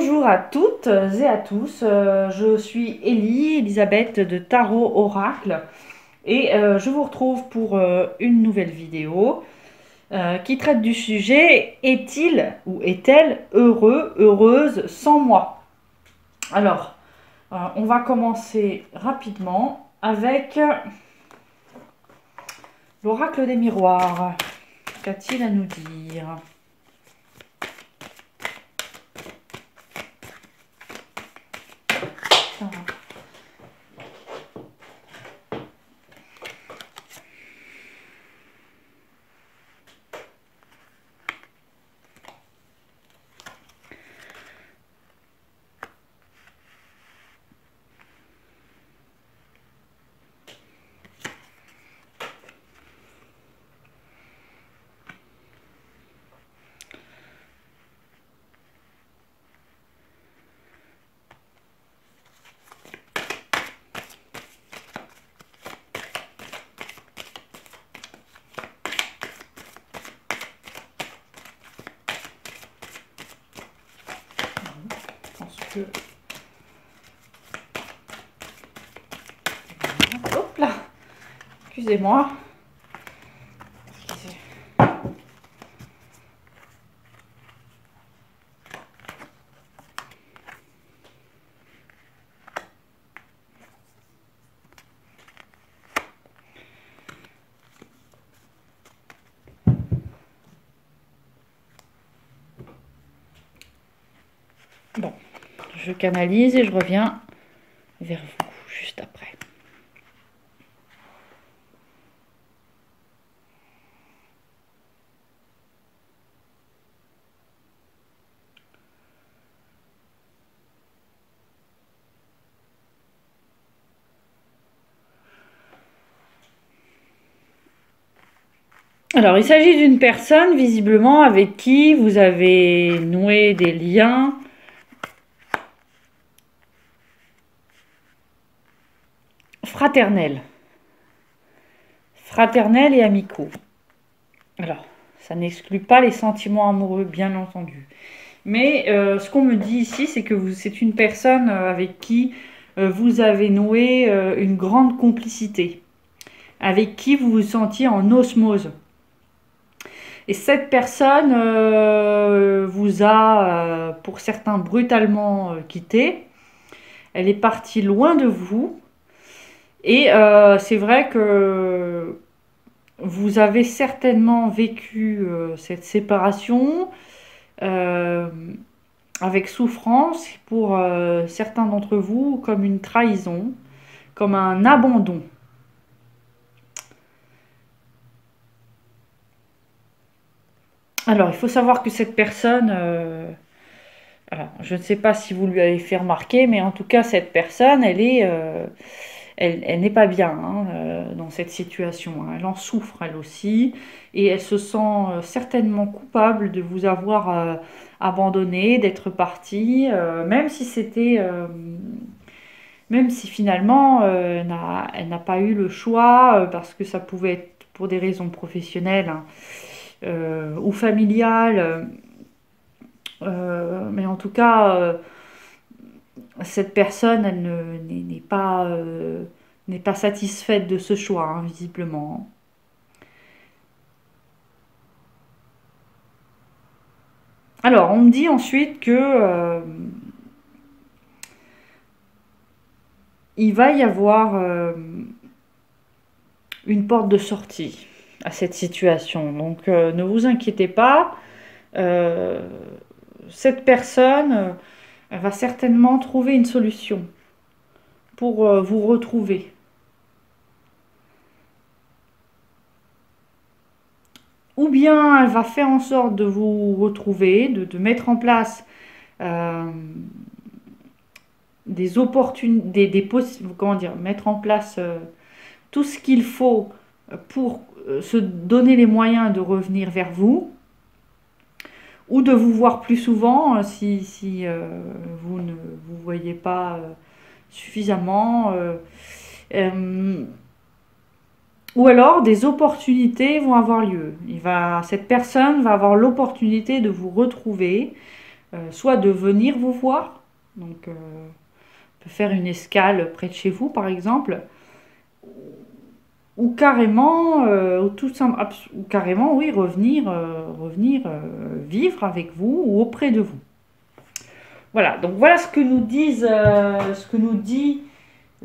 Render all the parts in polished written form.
Bonjour à toutes et à tous, je suis Elisabeth de Tarot Oracle et je vous retrouve pour une nouvelle vidéo qui traite du sujet: est-il ou est-elle heureux, heureuse sans moi? Alors, on va commencer rapidement avec l'oracle des miroirs. Qu'a-t-il à nous dire? Hop là, excusez-moi. Bon, je canalise et je reviens vers vous juste après. Alors, il s'agit d'une personne, visiblement, avec qui vous avez noué des liens fraternels. Fraternels et amicaux. Alors, ça n'exclut pas les sentiments amoureux, bien entendu. Mais ce qu'on me dit ici, c'est que c'est une personne avec qui vous avez noué une grande complicité, avec qui vous vous sentiez en osmose. Et cette personne vous a, pour certains, brutalement quitté. Elle est partie loin de vous. Et c'est vrai que vous avez certainement vécu cette séparation avec souffrance, pour certains d'entre vous, comme une trahison, comme un abandon. Alors, il faut savoir que cette personne, alors, je ne sais pas si vous lui avez fait remarquer, mais en tout cas, cette personne, elle n'est pas bien dans cette situation. Elle en souffre, elle aussi, et elle se sent certainement coupable de vous avoir abandonné, d'être partie, même si finalement, elle n'a pas eu le choix, parce que ça pouvait être pour des raisons professionnelles, hein, ou familiales. Mais en tout cas, cette personne, elle n'est pas satisfaite de ce choix, hein, visiblement. Alors, on me dit ensuite que il va y avoir une porte de sortie à cette situation. Donc, ne vous inquiétez pas. Cette personne elle va certainement trouver une solution pour vous retrouver. Ou bien elle va faire en sorte de vous retrouver, de mettre en place euh, des opportunités, comment dire, mettre en place tout ce qu'il faut pour se donner les moyens de revenir vers vous, ou de vous voir plus souvent si vous ne vous voyez pas suffisamment. Ou alors des opportunités vont avoir lieu. Cette personne va avoir l'opportunité de vous retrouver soit de venir vous voir, donc peut faire une escale près de chez vous par exemple, ou carrément, ou carrément, oui, revenir vivre avec vous ou auprès de vous. Voilà, donc voilà ce que nous dit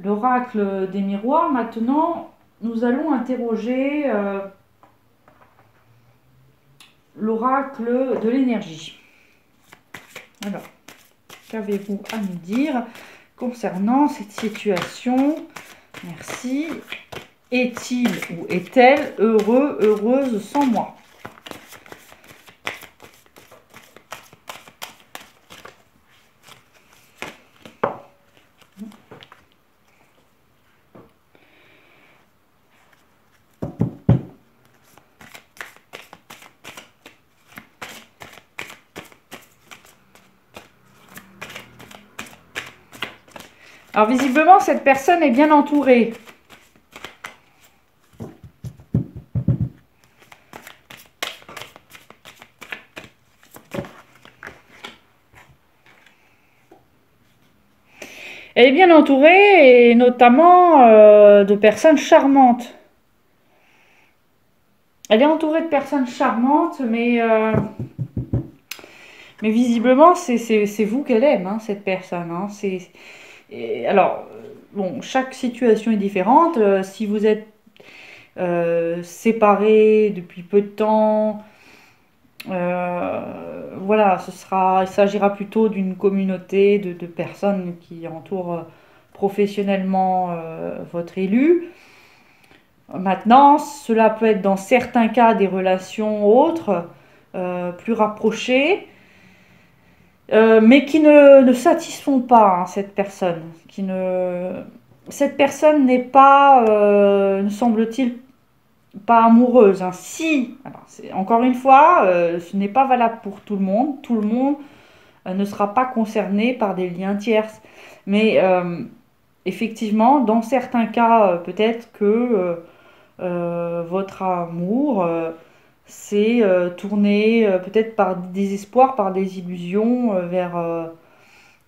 l'oracle des miroirs. Maintenant, nous allons interroger l'oracle de l'énergie. Alors, qu'avez-vous à nous dire concernant cette situation? Merci. Est-il ou est-elle heureux, heureuse sans moi? Alors visiblement, cette personne est bien entourée. Elle est bien entourée et notamment de personnes charmantes. Elle est entourée de personnes charmantes, mais visiblement, c'est vous qu'elle aime, hein, cette personne. Hein. Alors, bon, chaque situation est différente. Si vous êtes séparés depuis peu de temps, voilà, il s'agira plutôt d'une communauté de personnes qui entourent professionnellement votre élu. Maintenant, cela peut être dans certains cas des relations autres, plus rapprochées, mais qui ne satisfont pas, hein, cette personne. Cette personne n'est pas, ne semble-t-il, pas amoureuse. Hein. Si, alors encore une fois, ce n'est pas valable pour tout le monde. Tout le monde ne sera pas concerné par des liens tierces. Mais effectivement, dans certains cas, peut-être que votre amour s'est tourné peut-être par désespoir, par des illusions, vers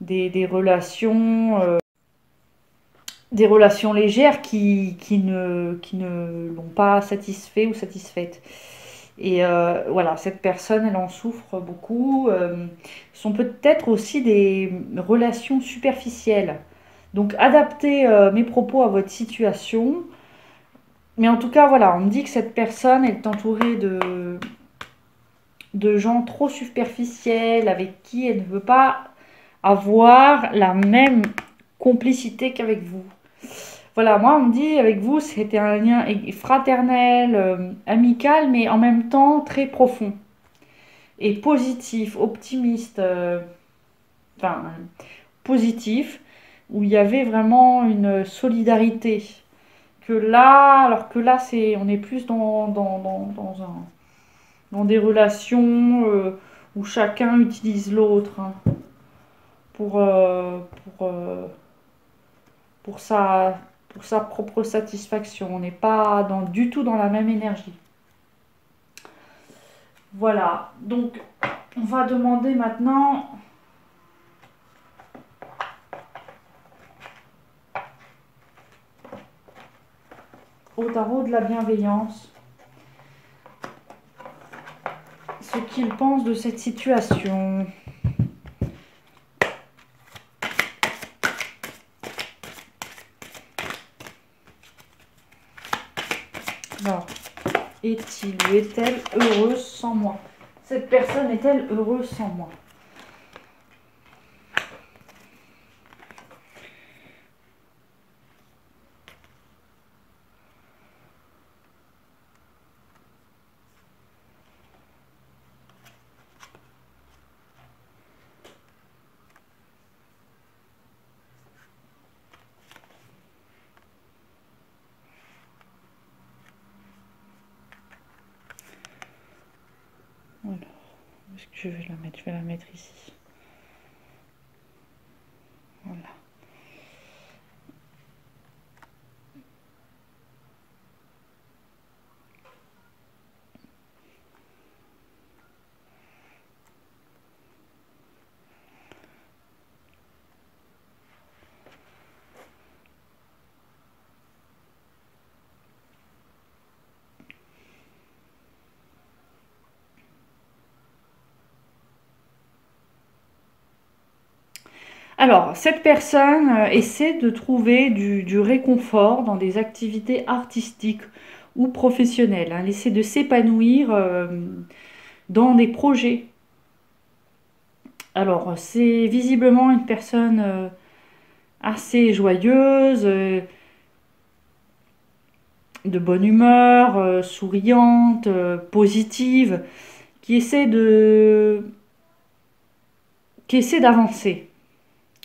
des relations légères qui ne l'ont pas satisfait ou satisfaite. Et voilà, cette personne, elle en souffre beaucoup. Ce sont peut-être aussi des relations superficielles. Donc, adaptez mes propos à votre situation. Mais en tout cas, voilà, on me dit que cette personne est entourée de gens trop superficiels avec qui elle ne veut pas avoir la même complicité qu'avec vous. Voilà, moi on me dit avec vous c'était un lien fraternel, amical, mais en même temps très profond et positif, optimiste, enfin positif, où il y avait vraiment une solidarité. Alors que là on est plus dans des relations où chacun utilise l'autre, hein, pour, euh, pour, euh, pour sa, pour sa propre satisfaction. On n'est pas du tout dans la même énergie. Voilà, donc on va demander maintenant au tarot de la bienveillance ce qu'il pense de cette situation. Alors, est-il ou est-elle heureuse sans moi? Cette personne est-elle heureuse sans moi? Alors, où est-ce que je vais la mettre? Je vais la mettre ici. Voilà. Alors, cette personne essaie de trouver du réconfort dans des activités artistiques ou professionnelles, hein. Elle essaie de s'épanouir dans des projets. Alors, c'est visiblement une personne assez joyeuse, de bonne humeur, souriante, positive, qui essaie d'avancer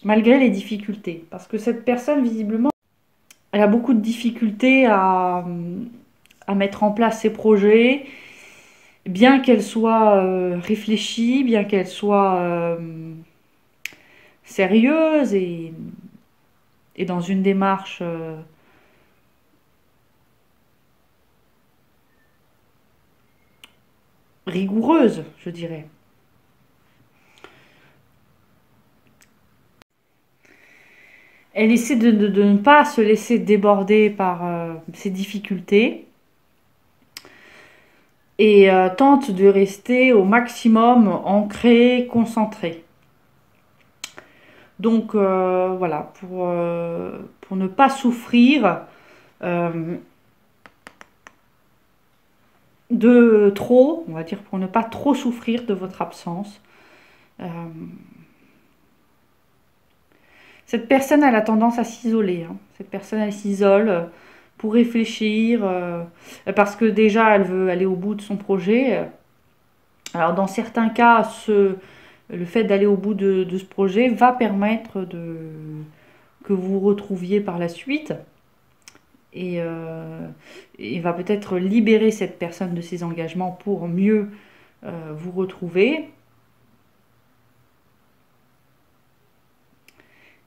malgré les difficultés. Parce que cette personne, visiblement, elle a beaucoup de difficultés à mettre en place ses projets, bien qu'elle soit réfléchie, bien qu'elle soit sérieuse et dans une démarche rigoureuse, je dirais. Elle essaie de ne pas se laisser déborder par ses difficultés et tente de rester au maximum ancrée, concentrée. Donc voilà, pour ne pas souffrir de trop, on va dire, pour ne pas trop souffrir de votre absence. Cette personne, elle a tendance à s'isoler, hein. Cette personne, elle s'isole pour réfléchir, parce que déjà, elle veut aller au bout de son projet. Alors, dans certains cas, le fait d'aller au bout de ce projet va permettre que vous vous retrouviez par la suite et va peut-être libérer cette personne de ses engagements pour mieux vous retrouver.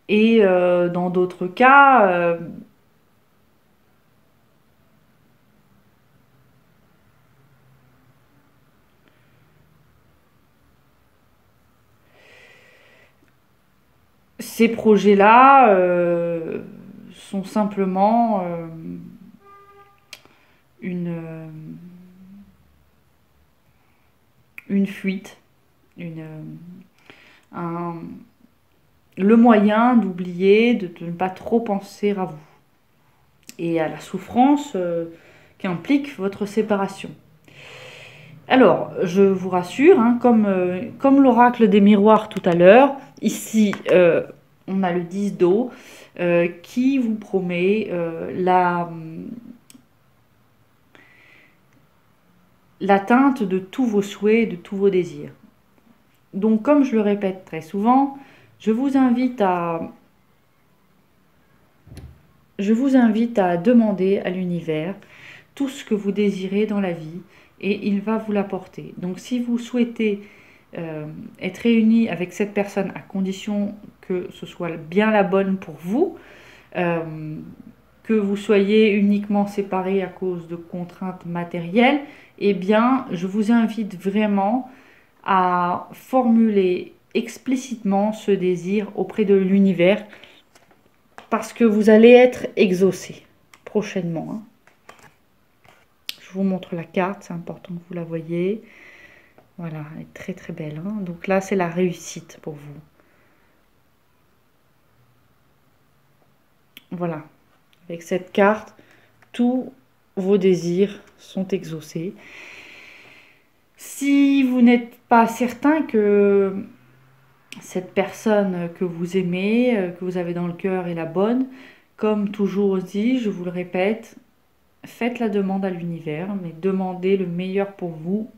Et dans d'autres cas, ces projets-là sont simplement une fuite, un, le moyen d'oublier, de ne pas trop penser à vous et à la souffrance qu'implique votre séparation. Alors, je vous rassure, hein, comme l'oracle des miroirs tout à l'heure, ici on a le 10 d'eau qui vous promet l'atteinte de tous vos souhaits, de tous vos désirs. Donc, comme je le répète très souvent, je vous invite à demander à l'univers tout ce que vous désirez dans la vie et il va vous l'apporter. Donc si vous souhaitez être réunis avec cette personne à condition que ce soit bien la bonne pour vous, que vous soyez uniquement séparés à cause de contraintes matérielles, eh bien je vous invite vraiment à formuler explicitement ce désir auprès de l'univers parce que vous allez être exaucé prochainement, hein. Je vous montre la carte, c'est important que vous la voyez. Voilà, elle est très très belle, hein. Donc là, c'est la réussite pour vous. Voilà, avec cette carte, tous vos désirs sont exaucés. Si vous n'êtes pas certain que cette personne que vous aimez, que vous avez dans le cœur est la bonne, comme toujours dit, je vous le répète, faites la demande à l'univers, mais demandez le meilleur pour vous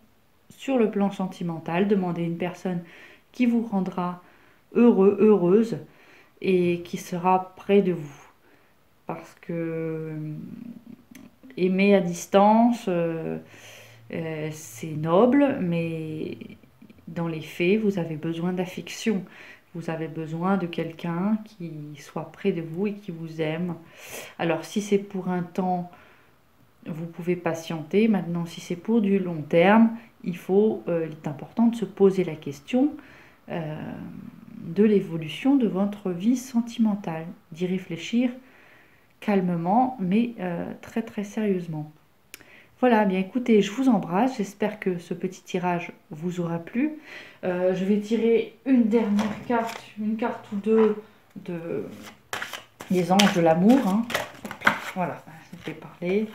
sur le plan sentimental. Demandez une personne qui vous rendra heureux, heureuse et qui sera près de vous. Parce que aimer à distance, c'est noble, mais dans les faits, vous avez besoin d'affection. Vous avez besoin de quelqu'un qui soit près de vous et qui vous aime. Alors si c'est pour un temps, vous pouvez patienter. Maintenant, si c'est pour du long terme, il est important de se poser la question de l'évolution de votre vie sentimentale, d'y réfléchir calmement, mais très très sérieusement. Voilà, bien écoutez, je vous embrasse. J'espère que ce petit tirage vous aura plu. Je vais tirer une dernière carte, une carte ou deux de des anges de l'amour. Hein. Voilà, ça me fait parler.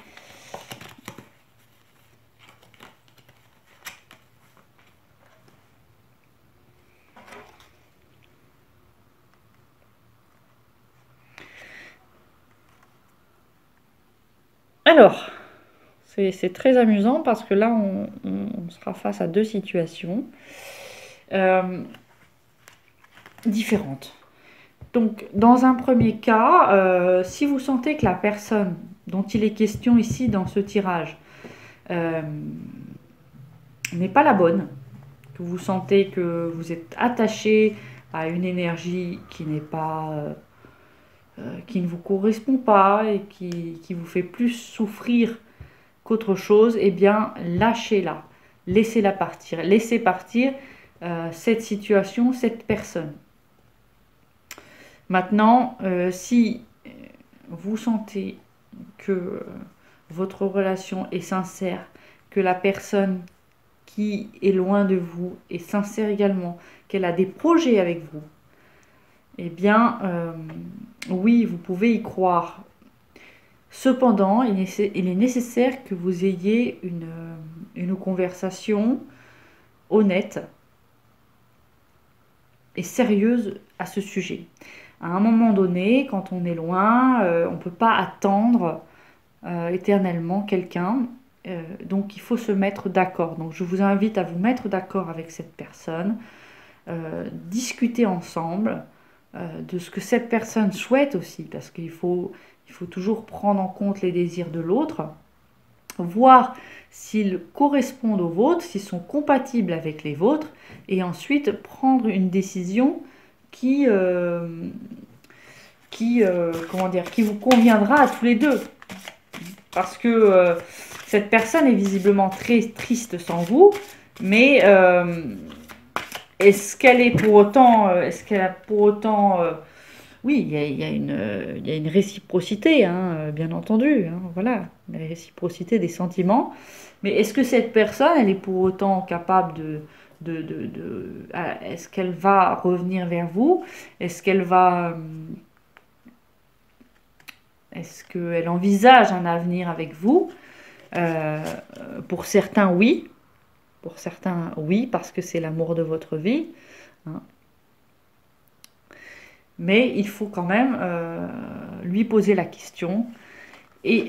Alors, c'est très amusant parce que là, on sera face à deux situations différentes. Donc, dans un premier cas, si vous sentez que la personne dont il est question ici dans ce tirage n'est pas la bonne, que vous sentez que vous êtes attaché à une énergie qui n'est pas, qui ne vous correspond pas et qui vous fait plus souffrir qu'autre chose, eh bien, lâchez-la, laissez-la partir, laissez partir cette situation, cette personne. Maintenant, si vous sentez que votre relation est sincère, que la personne qui est loin de vous est sincère également, qu'elle a des projets avec vous, eh bien, oui, vous pouvez y croire. Cependant, il est nécessaire que vous ayez une conversation honnête et sérieuse à ce sujet. À un moment donné, quand on est loin, on ne peut pas attendre éternellement quelqu'un. Donc il faut se mettre d'accord. Donc je vous invite à vous mettre d'accord avec cette personne, discuter ensemble de ce que cette personne souhaite aussi, parce qu'il faut toujours prendre en compte les désirs de l'autre, voir s'ils correspondent aux vôtres, s'ils sont compatibles avec les vôtres, et ensuite prendre une décision qui vous conviendra à tous les deux. Parce que cette personne est visiblement très triste sans vous, mais est-ce qu'elle est pour autant, oui, il y a une réciprocité, hein, bien entendu, hein, voilà, la réciprocité des sentiments. Mais est-ce que cette personne, elle est pour autant capable est-ce qu'elle va revenir vers vous? Est-ce qu'elle envisage un avenir avec vous? Pour certains, oui. Pour certains, oui, parce que c'est l'amour de votre vie. Hein. Mais il faut quand même lui poser la question. Et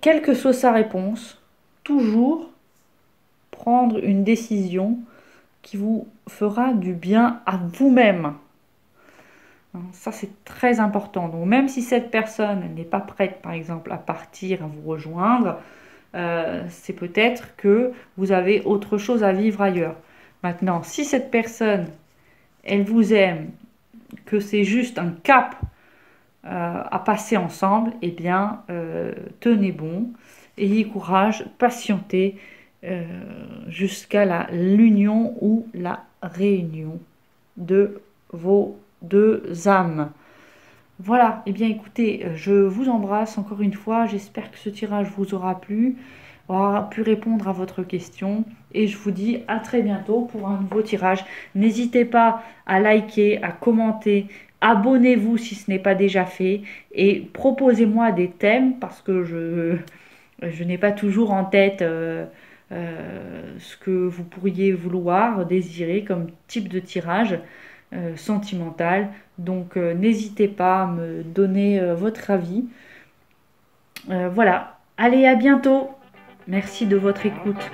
quelle que soit sa réponse, toujours prendre une décision qui vous fera du bien à vous-même. Ça, c'est très important. Donc, même si cette personne n'est pas prête, par exemple, à partir, à vous rejoindre, c'est peut-être que vous avez autre chose à vivre ailleurs. Maintenant, si cette personne, elle vous aime, que c'est juste un cap à passer ensemble, eh bien, tenez bon, ayez courage, patientez jusqu'à l'union ou la réunion de vos deux âmes. Voilà, et bien écoutez, je vous embrasse encore une fois, j'espère que ce tirage vous aura plu, aura pu répondre à votre question, et je vous dis à très bientôt pour un nouveau tirage. N'hésitez pas à liker, à commenter, abonnez-vous si ce n'est pas déjà fait, et proposez-moi des thèmes, parce que je n'ai pas toujours en tête ce que vous pourriez vouloir, désirer comme type de tirage sentimental. Donc n'hésitez pas à me donner votre avis. Voilà, allez, à bientôt. Merci de votre écoute.